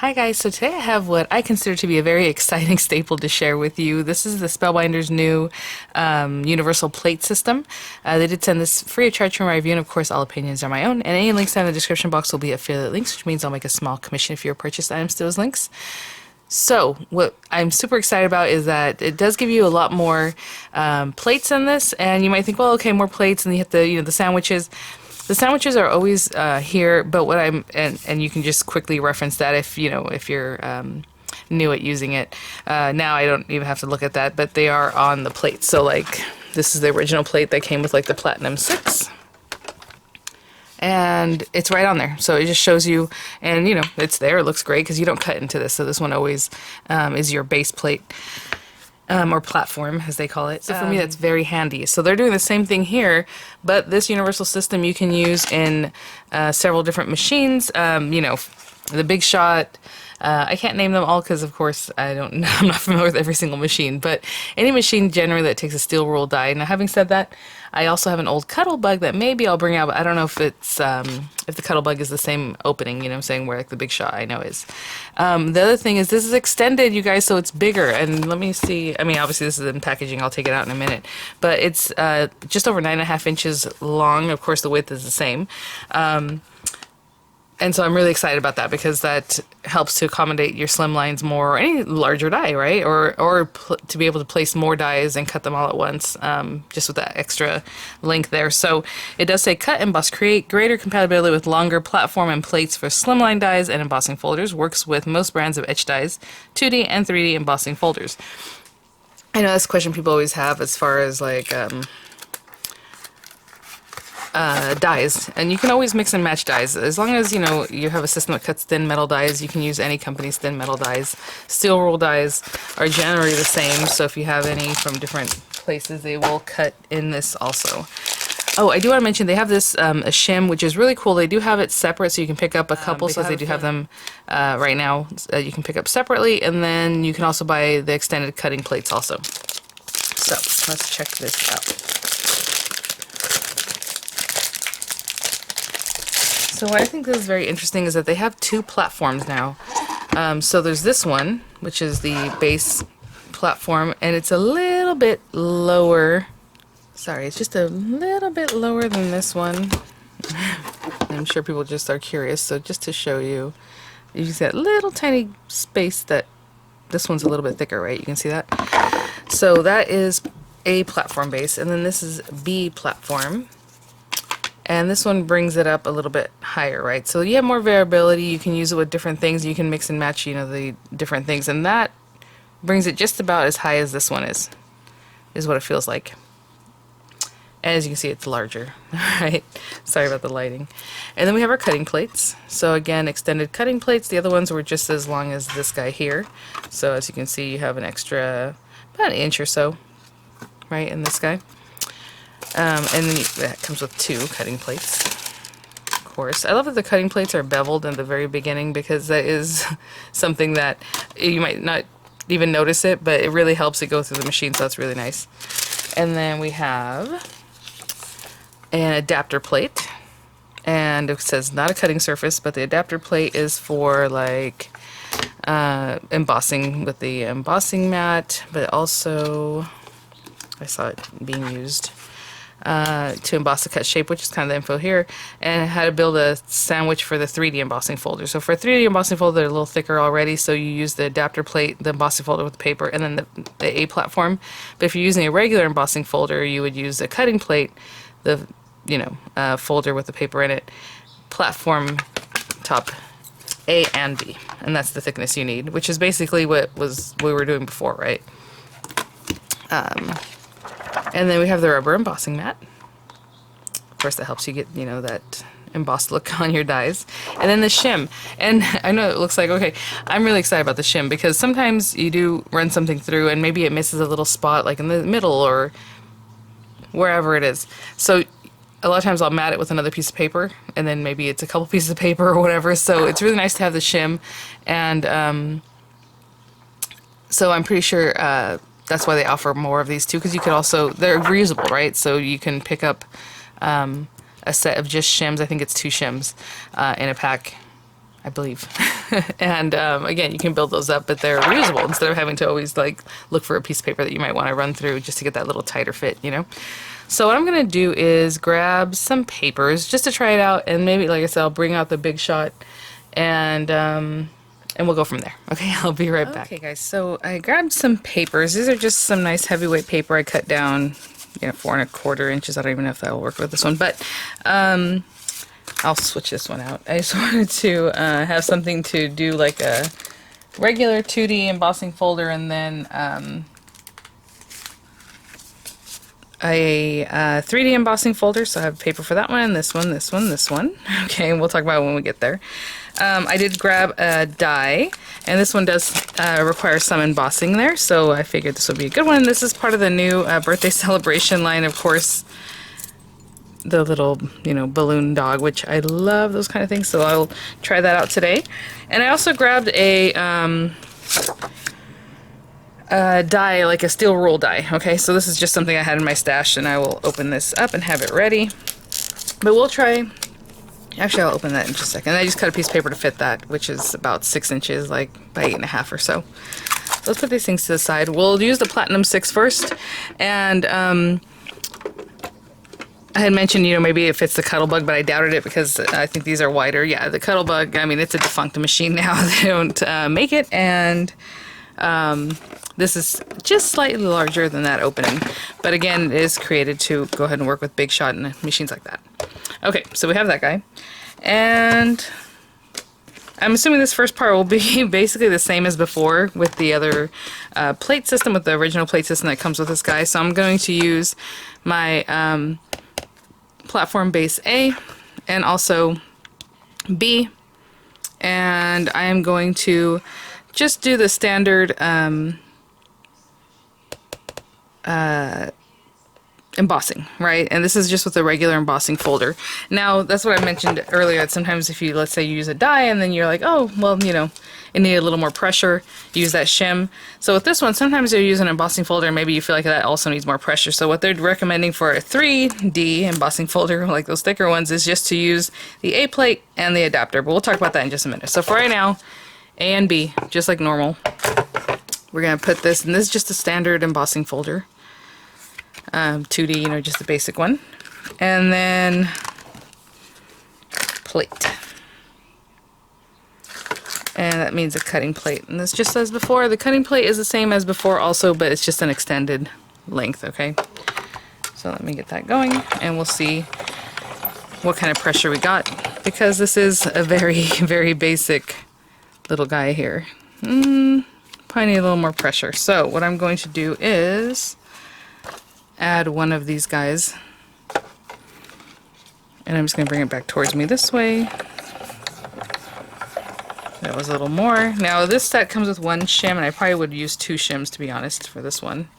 Hi guys, so today I have what I consider to be a very exciting staple to share with you. This is the Spellbinders new universal plate system. They did send this free of charge from my review, and of course all opinions are my own, and any links down in the description box will be affiliate links, which means I'll make a small commission if you purchase items to those links. So what I'm super excited about is that it does give you a lot more plates in this, and you might think, well, okay, more plates, and you have the sandwiches. The sandwiches are always here, but what and you can just quickly reference that if you're new at using it. Now I don't even have to look at that, but they are on the plate. So like this is the original plate that came with like the Platinum 6. And it's right on there, so it just shows you, and it's there. It looks great because you don't cut into this, so this one always is your base plate. Or platform, as they call it. So for me, that's very handy. So they're doing the same thing here, but this universal system you can use in several different machines. The Big Shot. I can't name them all because, of course, I'm not familiar with every single machine. But any machine generally that takes a steel rule die. Now, having said that, I also have an old Cuttlebug that maybe I'll bring out, but I don't know if it's if the Cuttlebug is the same opening. You know what I'm saying, where like the Big Shot I know is. The other thing is this is extended, you guys, so it's bigger. And let me see. I mean, obviously this is in packaging. I'll take it out in a minute. But it's just over 9.5 inches long. Of course, the width is the same. And so I'm really excited about that because that helps to accommodate your slim lines more, or any larger die, right? Or to be able to place more dies and cut them all at once, just with that extra length there. So it does say cut, emboss, create greater compatibility with longer platform and plates for slimline dies and embossing folders. Works with most brands of etch dies, 2D and 3D embossing folders. I know that's a question people always have as far as like dies, and you can always mix and match dies as long as you have a system that cuts thin metal dies. You can use any company's thin metal dies. Steel rule dies are generally the same, so if you have any from different places, they will cut in this also. Oh, I do want to mention they have this a shim, which is really cool. They do have it separate, so you can pick up a couple, so they do have them right now. You can pick up separately, and then you can also buy the extended cutting plates also. So let's check this out. So what I think is very interesting is that they have two platforms now. So there's this one, which is the base platform, and it's a little bit lower. Sorry, it's just a little bit lower than this one. I'm sure people just are curious, so just to show you, you see that little tiny space that this one's a little bit thicker, right? You can see that? So that is A platform base, and then this is B platform. And this one brings it up a little bit higher, right? So you have more variability. You can use it with different things. You can mix and match, the different things. And that brings it just about as high as this one is what it feels like. And as you can see, it's larger, right? Sorry about the lighting. And then we have our cutting plates. So again, extended cutting plates. The other ones were just as long as this guy here. So as you can see, you have an extra about an inch or so, right, in this guy. And then that comes with two cutting plates, of course. I love that the cutting plates are beveled in the very beginning because that is something that you might not even notice it, but it really helps it go through the machine, so that's really nice. And then we have an adapter plate, and it says not a cutting surface, but the adapter plate is for like embossing with the embossing mat, but also I saw it being used to emboss the cut shape, which is kind of the info here, and how to build a sandwich for the 3D embossing folder. So for a 3D embossing folder, they're a little thicker already, so you use the adapter plate, the embossing folder with the paper, and then the A platform. But if you're using a regular embossing folder, you would use a cutting plate, the folder with the paper in it, platform top A and B, and that's the thickness you need, which is basically what we were doing before, right? And then we have the rubber embossing mat. Of course, that helps you get, that embossed look on your dies. And then the shim. And I know it looks like, okay, I'm really excited about the shim because sometimes you do run something through and maybe it misses a little spot like in the middle or wherever it is. So a lot of times I'll mat it with another piece of paper, and then maybe it's a couple pieces of paper or whatever. So it's really nice to have the shim. And so I'm pretty sure that's why they offer more of these too, because you could also, they're reusable, right? So you can pick up a set of just shims. I think it's 2 shims in a pack, I believe. And again, you can build those up, but they're reusable instead of having to always like look for a piece of paper that you might want to run through just to get that little tighter fit, you know? So what I'm going to do is grab some papers just to try it out, and maybe, like I said, I'll bring out the Big Shot, and we'll go from there. Okay, I'll be right back. Okay, guys, so I grabbed some papers. These are just some nice heavyweight paper I cut down, 4¼ inches. I don't even know if that'll work with this one, but I'll switch this one out. I just wanted to have something to do like a regular 2D embossing folder, and then a 3D embossing folder. So I have paper for that one, and this one, this one, this one. Okay, and we'll talk about it when we get there. I did grab a die, and this one does require some embossing there, so I figured this would be a good one. This is part of the new birthday celebration line, of course. The little, balloon dog, which I love those kind of things, so I'll try that out today. And I also grabbed a die, like a steel roll die. Okay, so this is just something I had in my stash, and I will open this up and have it ready. But we'll try. Actually, I'll open that in just a second. I just cut a piece of paper to fit that, which is about 6 inches, like by 8½ or so. So let's put these things to the side. We'll use the Platinum 6 first, and I had mentioned, maybe it fits the Cuttlebug, but I doubted it because I think these are wider. Yeah, the Cuttlebug, I mean, it's a defunct machine now. They don't make it, and this is just slightly larger than that opening. But again, it is created to go ahead and work with Big Shot and machines like that. Okay, so we have that guy. And I'm assuming this first part will be basically the same as before with the other plate system, with the original plate system that comes with this guy. So I'm going to use my platform base A and also B, and I am going to just do the standard embossing, right? And this is just with a regular embossing folder. Now, that's what I mentioned earlier, that sometimes if you, let's say you use a die and then you're like, oh, well, it needed a little more pressure, use that shim. So with this one, sometimes you're using an embossing folder and maybe you feel like that also needs more pressure. So what they're recommending for a 3D embossing folder, like those thicker ones, is just to use the A plate and the adapter. But we'll talk about that in just a minute. So for right now, A and B, just like normal. We're going to put this, and this is just a standard embossing folder. 2D, just the basic one. And then plate. And that means a cutting plate. And this just as before, the cutting plate is the same as before also, but it's just an extended length, okay? So let me get that going, and we'll see what kind of pressure we got, because this is a very, very basic little guy here. Probably need a little more pressure. So what I'm going to do is add one of these guys, and I'm just going to bring it back towards me this way. That was a little more. Now this set comes with 1 shim, and I probably would use 2 shims, to be honest, for this one,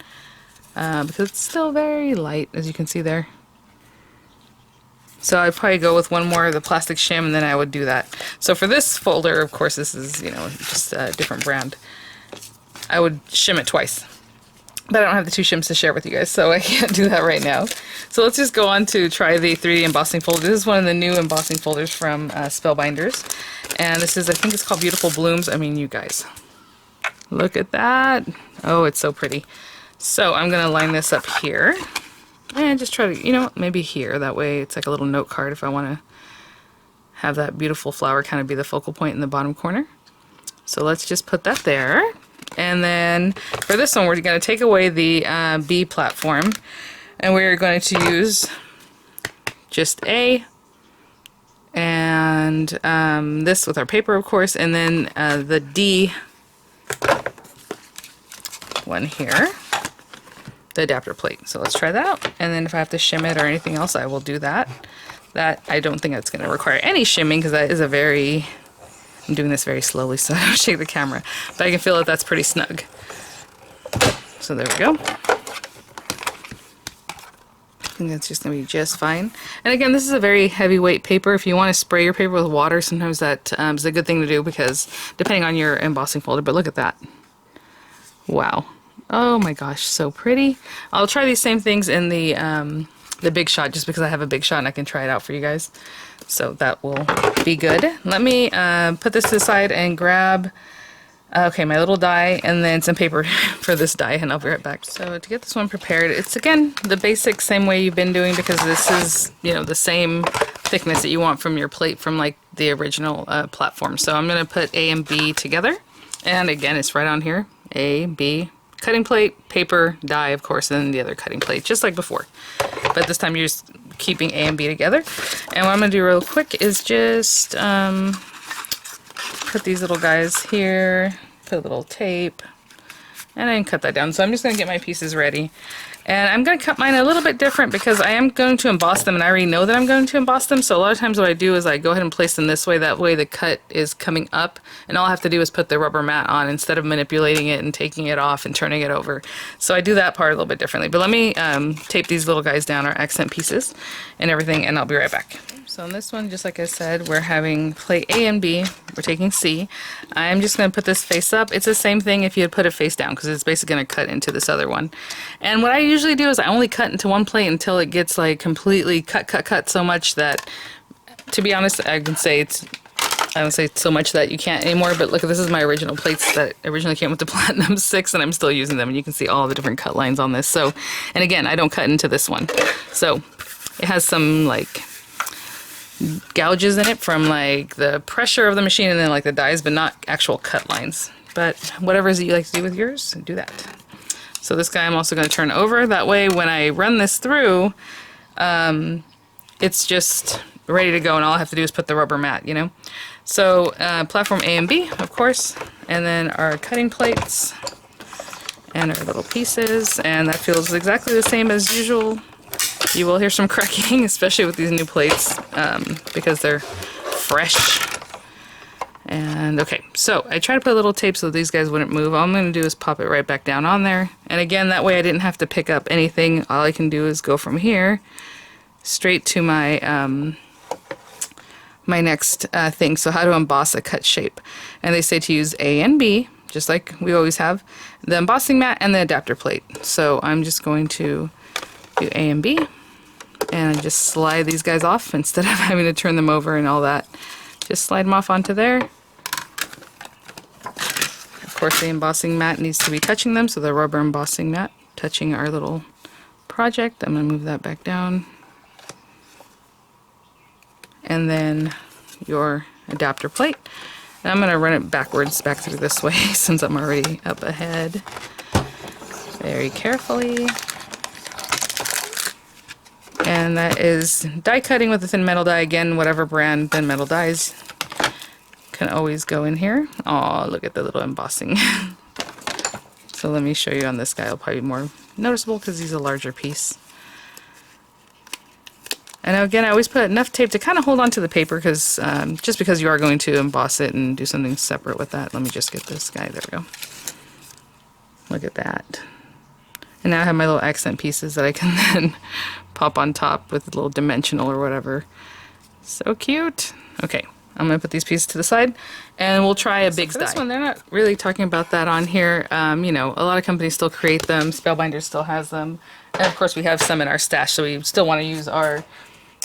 because it's still very light, as you can see there. So I'd probably go with 1 more of the plastic shim, and then I would do that. So for this folder, of course, this is, just a different brand. I would shim it twice. But I don't have the 2 shims to share with you guys, so I can't do that right now. So let's just go on to try the 3D embossing folder. This is one of the new embossing folders from Spellbinders. And this is, I think it's called Beautiful Blooms. I mean, you guys, look at that. Oh, it's so pretty. So I'm going to line this up here. And just try to, maybe here. That way it's like a little note card if I want to have that beautiful flower kind of be the focal point in the bottom corner. So let's just put that there. And then for this one, we're going to take away the B platform, and we're going to use just A, and this with our paper, of course, and then the D one here, the adapter plate. So let's try that out, and then if I have to shim it or anything else, I will do that. That, I don't think that's going to require any shimming, because that is a very... I'm doing this very slowly so I don't shake the camera, but I can feel that that's pretty snug. So there we go. I think that's just going to be just fine. And again, this is a very heavyweight paper. If you want to spray your paper with water, sometimes that is a good thing to do, because depending on your embossing folder, but look at that. Wow. Oh my gosh, so pretty. I'll try these same things in the Big Shot, just because I have a Big Shot and I can try it out for you guys. So that will be good. Let me put this to the side and grab, okay, my little die and then some paper for this die, and I'll be right back. So to get this one prepared, it's again the basic same way you've been doing, because this is, you know, the same thickness that you want from your plate from like the original platform. So I'm going to put A and B together, and again it's right on here, A, B, cutting plate, paper, die of course, and then the other cutting plate, just like before. But this time you're just keeping A and B together. And what I'm going to do real quick is just put these little guys here, put a little tape, and then cut that down. So I'm just going to get my pieces ready. And I'm going to cut mine a little bit different because I am going to emboss them, and I already know that I'm going to emboss them. So a lot of times what I do is I go ahead and place them this way. That way the cut is coming up, and all I have to do is put the rubber mat on instead of manipulating it and taking it off and turning it over. So I do that part a little bit differently. But let me tape these little guys down, our accent pieces and everything, and I'll be right back. So in this one, just like I said, we're having plate A and B. We're taking C. I'm just going to put this face up. It's the same thing if you had put it face down, because it's basically going to cut into this other one. And what I usually do is I only cut into one plate until it gets like completely cut so much that, to be honest, I don't say so much that you can't anymore, but look, this is my original plates that originally came with the Platinum 6, and I'm still using them, and you can see all the different cut lines on this. So, and again, I don't cut into this one. So it has some like gouges in it from like the pressure of the machine and then like the dies, but not actual cut lines. But whatever it is that you like to do with yours, do that. So this guy I'm also going to turn over. That way when I run this through, it's just ready to go, and all I have to do is put the rubber mat, you know. So platform A and B, of course, and then our cutting plates and our little pieces, and that feels exactly the same as usual. You will hear some cracking, especially with these new plates, because they're fresh. And okay, so I try to put a little tape so these guys wouldn't move. All I'm going to do is pop it right back down on there. And again, that way I didn't have to pick up anything. All I can do is go from here straight to my my next thing. So how to emboss a cut shape. And they say to use A and B, just like we always have, the embossing mat and the adapter plate. So I'm just going to do A and B, and I just slide these guys off instead of having to turn them over and all that. Just slide them off onto there. Of course, the embossing mat needs to be touching them, so the rubber embossing mat touching our little project. I'm going to move that back down. And then your adapter plate. And I'm going to run it backwards back through this way since I'm already up ahead. Very carefully. And that is die cutting with a thin metal die. Again, whatever brand thin metal dies can always go in here. Oh, look at the little embossing. So let me show you on this guy. It'll probably be more noticeable because he's a larger piece. And again, I always put enough tape to kind of hold on to the paper, because just because you are going to emboss it and do something separate with that. Let me just get this guy. There we go. Look at that. And now I have my little accent pieces that I can then pop on top with a little dimensional or whatever. So cute. Okay, I'm going to put these pieces to the side, and we'll try a big die. This one, they're not really talking about that on here. You know, a lot of companies still create them. Spellbinders still has them. And of course, we have some in our stash, so we still want to use our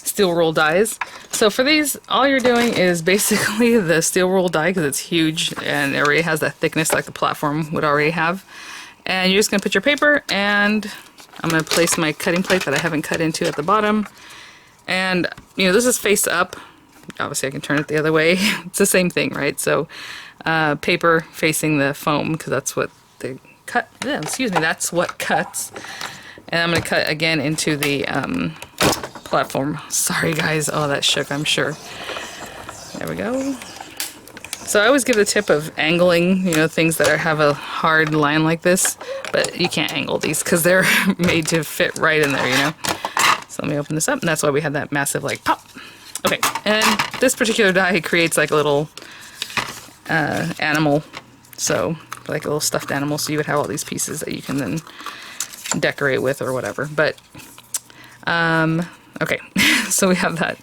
steel roll dies. So for these, all you're doing is basically the steel roll die, because it's huge and it already has that thickness like the platform would already have. And you're just going to put your paper, and I'm going to place my cutting plate that I haven't cut into at the bottom. And, you know, this is face up. Obviously, I can turn it the other way. It's the same thing, right? So, paper facing the foam, because that's what the cut, excuse me, that's what cuts. And I'm going to cut again into the platform. Sorry, guys. Oh, that shook, I'm sure. There we go. So I always give the tip of angling, you know, things that have a hard line like this, but you can't angle these because they're made to fit right in there, you know. So let me open this up, and that's why we had that massive, like, pop. Okay, and this particular die creates like a little animal, so like a little stuffed animal, so you would have all these pieces that you can then decorate with or whatever. But, okay, so we have that.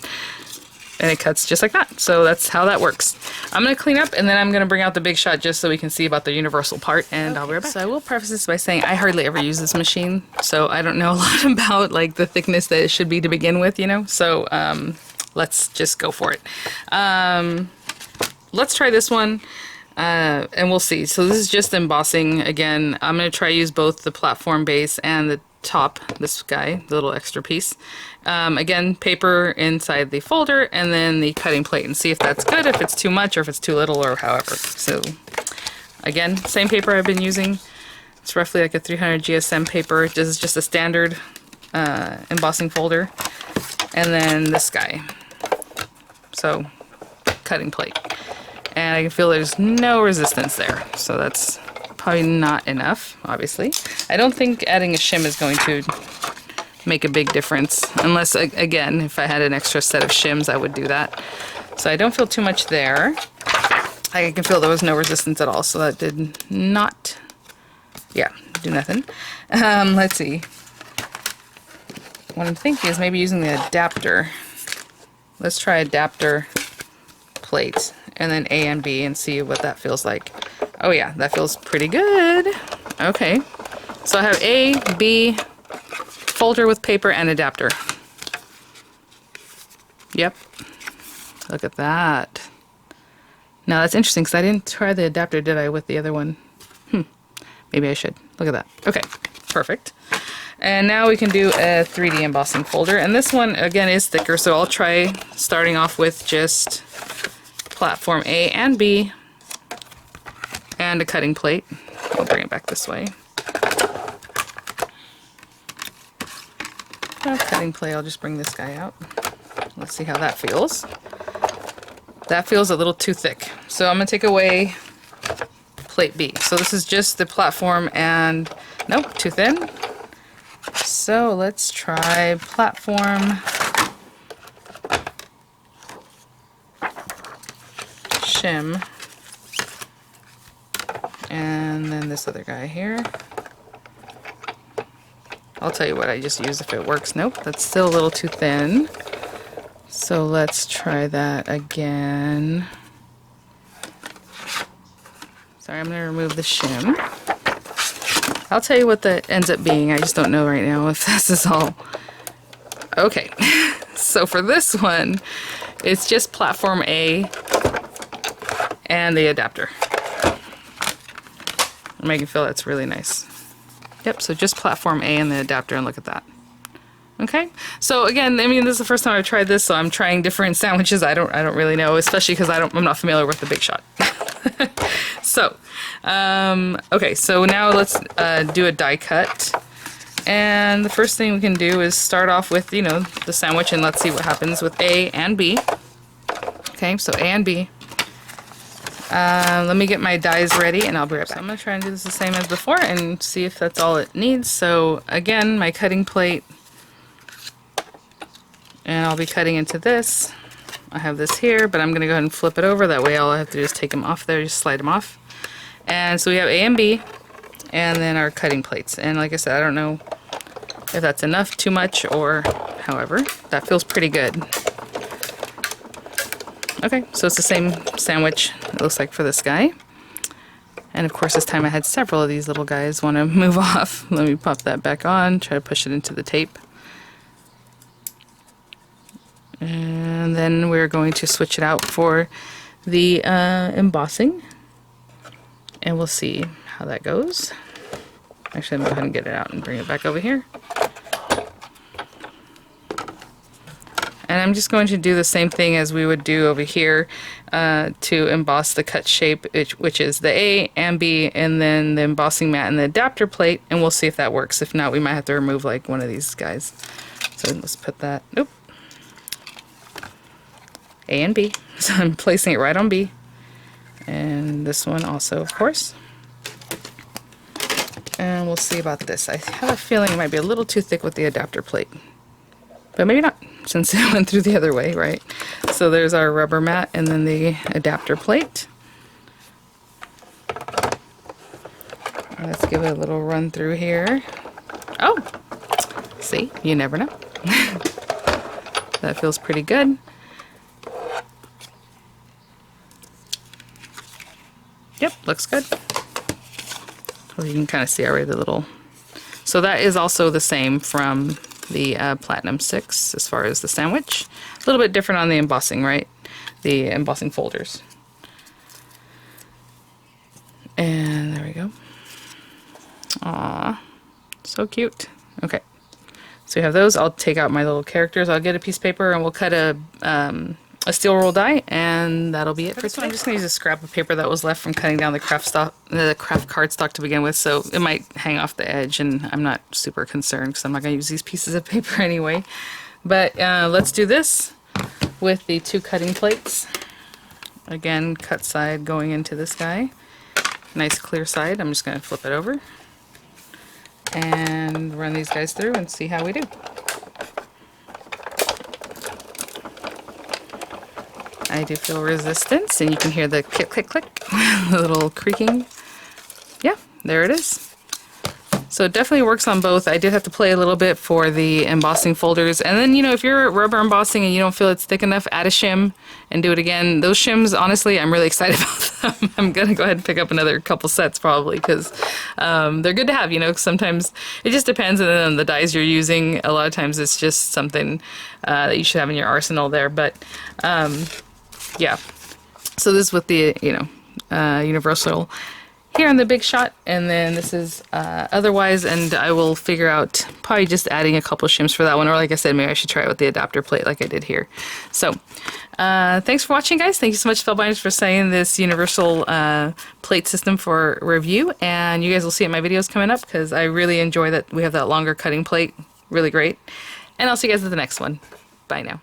And it cuts just like that. So that's how that works. I'm going to clean up, and then I'm going to bring out the big shot just so we can see about the universal part, and I'll be right back. So I will preface this by saying I hardly ever use this machine, so I don't know a lot about like the thickness that it should be to begin with, you know. So let's just go for it. Let's try this one, and we'll see. So this is just embossing. Again, I'm going to try use both the platform base and the top, this guy, the little extra piece. Again, paper inside the folder, and then the cutting plate, and see if that's good, if it's too much, or if it's too little, or however. So again, same paper I've been using. It's roughly like a 300 GSM paper. This is just a standard embossing folder. And then this guy. So, cutting plate. And I can feel there's no resistance there. So that's probably not enough, obviously. I don't think adding a shim is going to make a big difference. Unless, again, if I had an extra set of shims, I would do that. So I don't feel too much there. I can feel there was no resistance at all. So that did not, yeah, do nothing. Let's see. What I'm thinking is maybe using the adapter. Let's try adapter plate and then A and B and see what that feels like. Oh yeah, that feels pretty good. Okay, so I have A, B, folder with paper and adapter. Yep, look at that. Now that's interesting because I didn't try the adapter, did I, with the other one? Maybe I should. Look at that. Okay, perfect. And now we can do a 3D embossing folder. And this one, again, is thicker, so I'll try starting off with just platform A and B and a cutting plate. I'll bring it back this way. Cutting plate, I'll just bring this guy out. Let's see how that feels. That feels a little too thick. So I'm going to take away plate B. So this is just the platform and, nope, too thin. So let's try platform, shim, and then this other guy here. I'll tell you what I just used if it works. Nope, that's still a little too thin. So let's try that again. Sorry, I'm going to remove the shim. I'll tell you what that ends up being. I just don't know right now if this is all. Okay, so for this one, it's just platform A and the adapter. I'm making feel that's really nice. Yep, so just platform A and the adapter, and look at that. Okay, so again, I mean, this is the first time I've tried this, so I'm trying different sandwiches. I don't really know, especially because I'm not familiar with the Big Shot. So, okay, so now let's do a die cut. And the first thing we can do is start off with, you know, the sandwich, and let's see what happens with A and B. Okay, so A and B. Let me get my dies ready and I'll be right back. So I'm going to try and do this the same as before and see if that's all it needs. So again, my cutting plate, and I'll be cutting into this. I have this here, but I'm going to go ahead and flip it over. That way all I have to do is take them off there, just slide them off. And so we have A and B, and then our cutting plates. And like I said, I don't know if that's enough, too much, or however. That feels pretty good. Okay, so it's the same sandwich, it looks like, for this guy. And of course this time I had several of these little guys want to move off. Let me pop that back on, try to push it into the tape. And then we're going to switch it out for the embossing. And we'll see how that goes. Actually, I'm going to go ahead and get it out and bring it back over here. And I'm just going to do the same thing as we would do over here to emboss the cut shape, which is the A and B, and then the embossing mat and the adapter plate, and we'll see if that works. If not, we might have to remove like one of these guys. So let's put that, nope. A and B. So I'm placing it right on B. And this one also, of course. And we'll see about this. I have a feeling it might be a little too thick with the adapter plate. But maybe not, since it went through the other way, right? So there's our rubber mat and then the adapter plate. Let's give it a little run through here. Oh! See? You never know. That feels pretty good. Yep, looks good. Well, you can kind of see already the little... So that is also the same from the Platinum 6 as far as the sandwich. A little bit different on the embossing, right? The embossing folders. And there we go. Aww, so cute. Okay, so we have those. I'll take out my little characters. I'll get a piece of paper and we'll cut a steel roll die, and that'll be it for today. I'm just gonna use a scrap of paper that was left from cutting down the craft cardstock to begin with, so it might hang off the edge, and I'm not super concerned because I'm not gonna use these pieces of paper anyway. But let's do this with the 2 cutting plates. Again, cut side going into this guy. Nice clear side. I'm just gonna flip it over and run these guys through and see how we do. I do feel resistance, and you can hear the click, click, click, the little creaking. Yeah, there it is. So it definitely works on both. I did have to play a little bit for the embossing folders. And then, you know, if you're rubber embossing and you don't feel it's thick enough, add a shim and do it again. Those shims, honestly, I'm really excited about them. I'm going to go ahead and pick up another couple sets probably because they're good to have, you know. Sometimes it just depends on the dyes you're using. A lot of times it's just something that you should have in your arsenal there. But yeah, so this is with the, you know, universal here on the big shot, and then this is otherwise, and I will figure out probably just adding a couple shims for that one, or like I said, maybe I should try it with the adapter plate like I did here. So thanks for watching, guys. Thank you so much, Spellbinders, for sending this universal plate system for review, and you guys will see it in my videos coming up because I really enjoy that we have that longer cutting plate. Really great. And I'll see you guys at the next one. Bye now.